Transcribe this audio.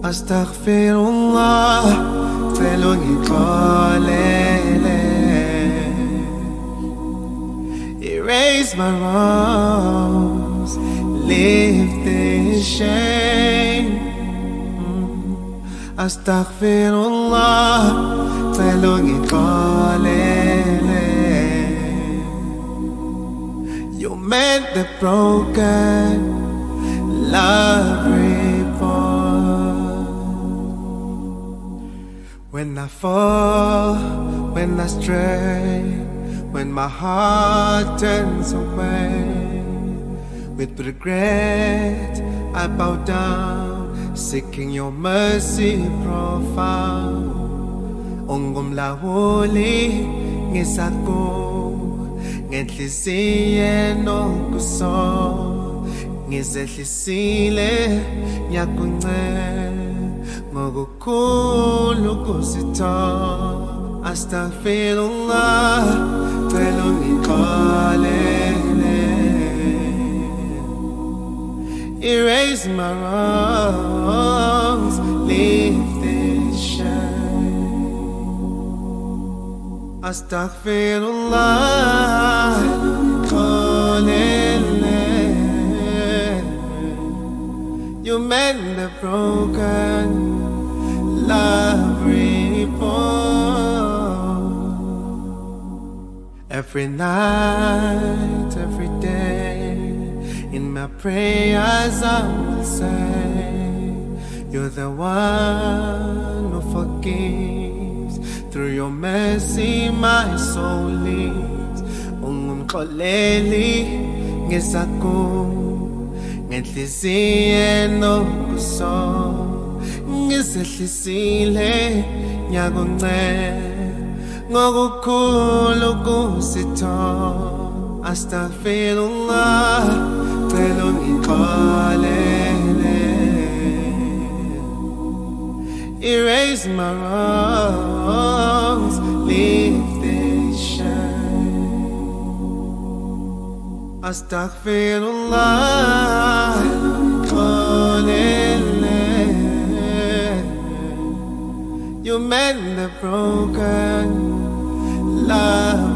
Astaghfirullah, celo ngixolele. Erase my wrongs, lift this shame. Astaghfirullah, celo ngixolele. You mend the broken, love reborn. When I fall, when I stray, when my heart turns away, with regret I bow down, seeking your mercy profound. Ungumlawuli ngisaku, ngenhliziyo enokuso, ngizehlisile ngiyakuncela ngokukhulu kusitho. Astaghfirullah, celo ngixolele. Erase my wrongs, lift this shame. Astaghfirullah, ngixolele. You mend the broken, love reborn. Every night, every day, in my prayers I will say, you're the one who forgives. Through your mercy my soul lives. Ungumxoleli ngisaku, ngenhliziyo enokuso, ngizehlisile ngiyakuncela ngokukhulu kusitho. Astaghfirullah, celo ngixolele. Erase my wrongs, lift this shame. Astaghfirullah, ngixolele. You mend the broken, love